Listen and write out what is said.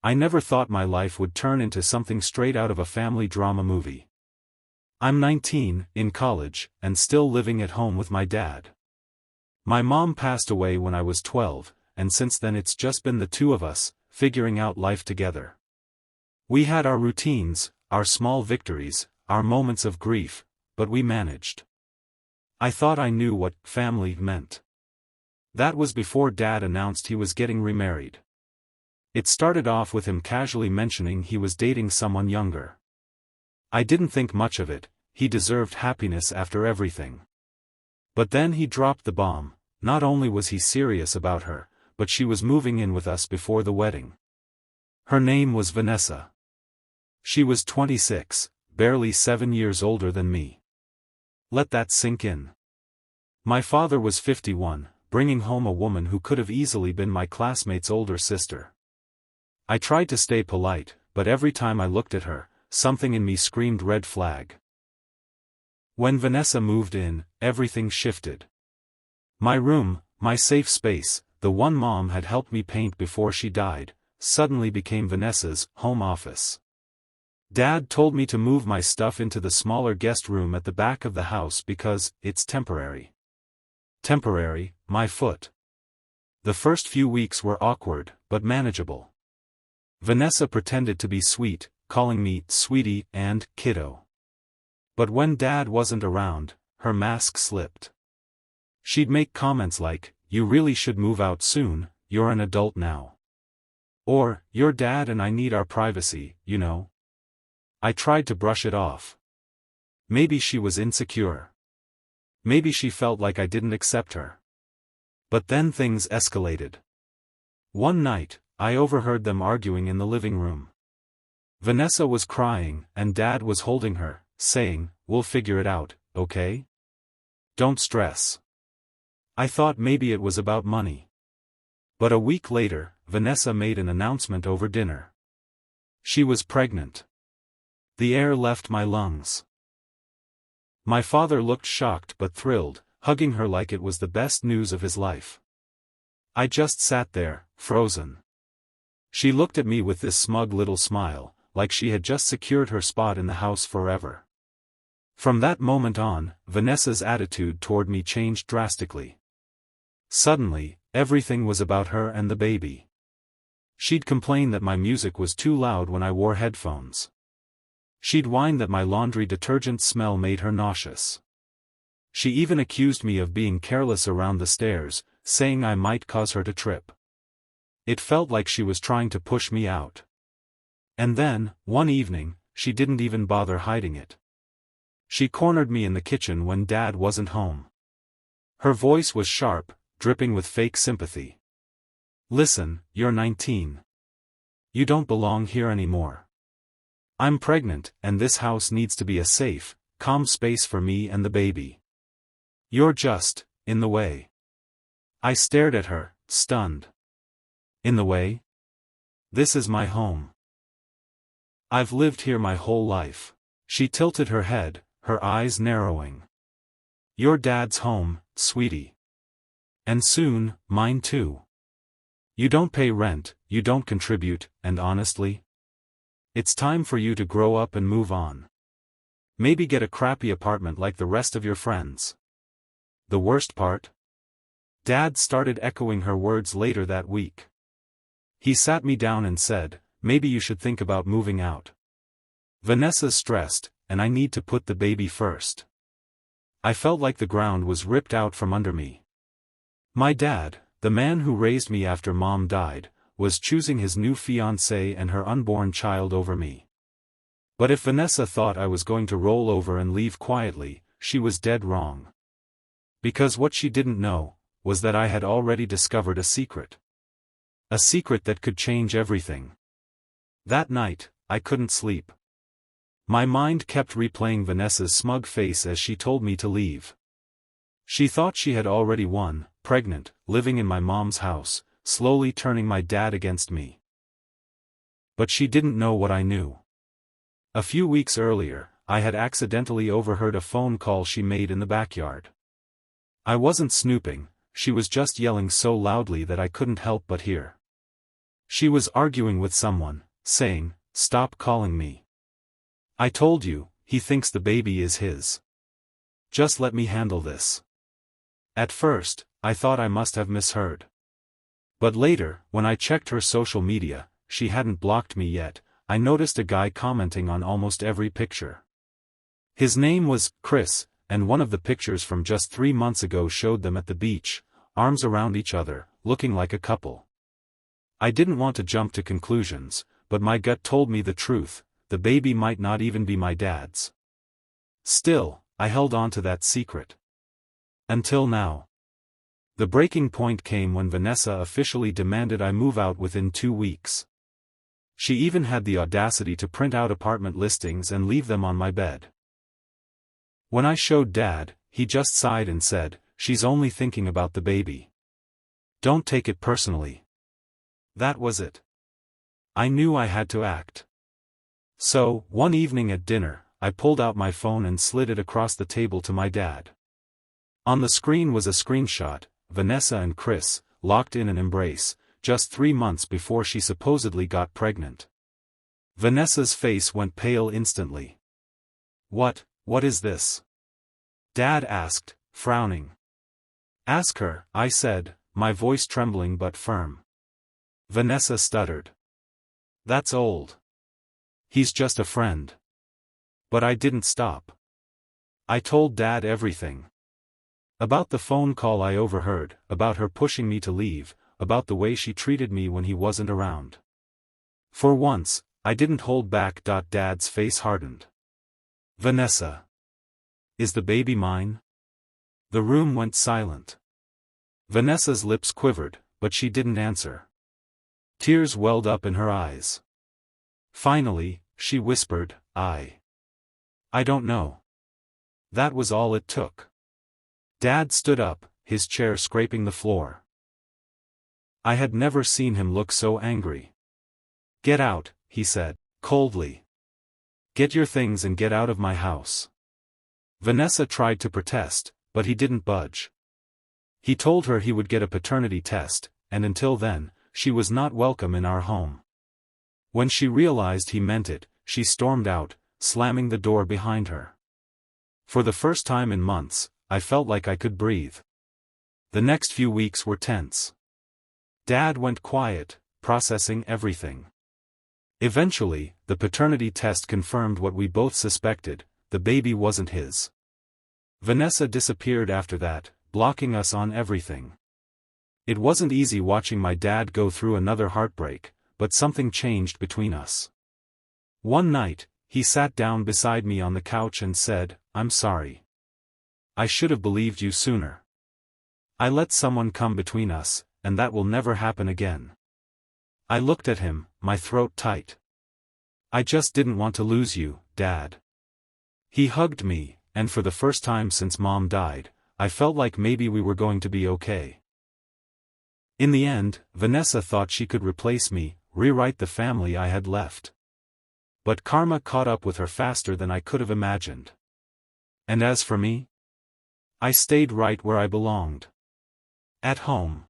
I never thought my life would turn into something straight out of a family drama movie. I'm 19, in college, and still living at home with my dad. My mom passed away when I was 12, and since then it's just been the two of us, figuring out life together. We had our routines, our small victories, our moments of grief, but we managed. I thought I knew what family meant. That was before Dad announced he was getting remarried. It started off with him casually mentioning he was dating someone younger. I didn't think much of it, he deserved happiness after everything. But then he dropped the bomb. Not only was he serious about her, but she was moving in with us before the wedding. Her name was Vanessa. She was 26, barely 7 years older than me. Let that sink in. My father was 51, bringing home a woman who could have easily been my classmate's older sister. I tried to stay polite, but every time I looked at her, something in me screamed red flag. When Vanessa moved in, everything shifted. My room, my safe space, the one Mom had helped me paint before she died, suddenly became Vanessa's home office. Dad told me to move my stuff into the smaller guest room at the back of the house because it's temporary. Temporary, my foot. The first few weeks were awkward, but manageable. Vanessa pretended to be sweet, calling me sweetie and kiddo. But when Dad wasn't around, her mask slipped. She'd make comments like, "You really should move out soon, you're an adult now." Or, "Your dad and I need our privacy, you know." I tried to brush it off. Maybe she was insecure. Maybe she felt like I didn't accept her. But then things escalated. One night, I overheard them arguing in the living room. Vanessa was crying, and Dad was holding her, saying, "We'll figure it out, okay? Don't stress." I thought maybe it was about money. But a week later, Vanessa made an announcement over dinner. She was pregnant. The air left my lungs. My father looked shocked but thrilled, hugging her like it was the best news of his life. I just sat there, frozen. She looked at me with this smug little smile, like she had just secured her spot in the house forever. From that moment on, Vanessa's attitude toward me changed drastically. Suddenly, everything was about her and the baby. She'd complain that my music was too loud when I wore headphones. She'd whine that my laundry detergent smell made her nauseous. She even accused me of being careless around the stairs, saying I might cause her to trip. It felt like she was trying to push me out. And then, one evening, she didn't even bother hiding it. She cornered me in the kitchen when Dad wasn't home. Her voice was sharp, dripping with fake sympathy. "Listen, you're 19. You don't belong here anymore. I'm pregnant, and this house needs to be a safe, calm space for me and the baby. You're just in the way." I stared at her, stunned. In the way? This is my home. I've lived here my whole life. She tilted her head, her eyes narrowing. "Your dad's home, sweetie. And soon, mine too. You don't pay rent, you don't contribute, and honestly, it's time for you to grow up and move on. Maybe get a crappy apartment like the rest of your friends." The worst part? Dad started echoing her words later that week. He sat me down and said, "Maybe you should think about moving out. Vanessa's stressed, and I need to put the baby first." I felt like the ground was ripped out from under me. My dad, the man who raised me after Mom died, was choosing his new fiancée and her unborn child over me. But if Vanessa thought I was going to roll over and leave quietly, she was dead wrong. Because what she didn't know was that I had already discovered a secret. A secret that could change everything. That night, I couldn't sleep. My mind kept replaying Vanessa's smug face as she told me to leave. She thought she had already won, pregnant, living in my mom's house, slowly turning my dad against me. But she didn't know what I knew. A few weeks earlier, I had accidentally overheard a phone call she made in the backyard. I wasn't snooping, she was just yelling so loudly that I couldn't help but hear. She was arguing with someone, saying, "Stop calling me. I told you, he thinks the baby is his. Just let me handle this." At first, I thought I must have misheard. But later, when I checked her social media, she hadn't blocked me yet. I noticed a guy commenting on almost every picture. His name was Chris, and one of the pictures from just 3 months ago showed them at the beach, arms around each other, looking like a couple. I didn't want to jump to conclusions, but my gut told me the truth: the baby might not even be my dad's. Still, I held on to that secret. Until now. The breaking point came when Vanessa officially demanded I move out within 2 weeks. She even had the audacity to print out apartment listings and leave them on my bed. When I showed Dad, he just sighed and said, "She's only thinking about the baby. Don't take it personally." That was it. I knew I had to act. So, one evening at dinner, I pulled out my phone and slid it across the table to my dad. On the screen was a screenshot: Vanessa and Chris, locked in an embrace, just 3 months before she supposedly got pregnant. Vanessa's face went pale instantly. What is this?" Dad asked, frowning. "Ask her," I said, my voice trembling but firm. Vanessa stuttered. "That's old. He's just a friend." But I didn't stop. I told Dad everything. About the phone call I overheard, about her pushing me to leave, about the way she treated me when he wasn't around. For once, I didn't hold back. Dad's face hardened. "Vanessa. Is the baby mine?" The room went silent. Vanessa's lips quivered, but she didn't answer. Tears welled up in her eyes. Finally, she whispered, I don't know." That was all it took. Dad stood up, his chair scraping the floor. I had never seen him look so angry. "Get out," he said, coldly. "Get your things and get out of my house." Vanessa tried to protest, but he didn't budge. He told her he would get a paternity test, and until then, she was not welcome in our home. When she realized he meant it, she stormed out, slamming the door behind her. For the first time in months, I felt like I could breathe. The next few weeks were tense. Dad went quiet, processing everything. Eventually, the paternity test confirmed what we both suspected: the baby wasn't his. Vanessa disappeared after that, blocking us on everything. It wasn't easy watching my dad go through another heartbreak, but something changed between us. One night, he sat down beside me on the couch and said, "I'm sorry. I should have believed you sooner. I let someone come between us, and that will never happen again." I looked at him, my throat tight. "I just didn't want to lose you, Dad." He hugged me, and for the first time since Mom died, I felt like maybe we were going to be okay. In the end, Vanessa thought she could replace me, rewrite the family I had left. But karma caught up with her faster than I could have imagined. And as for me, I stayed right where I belonged. At home.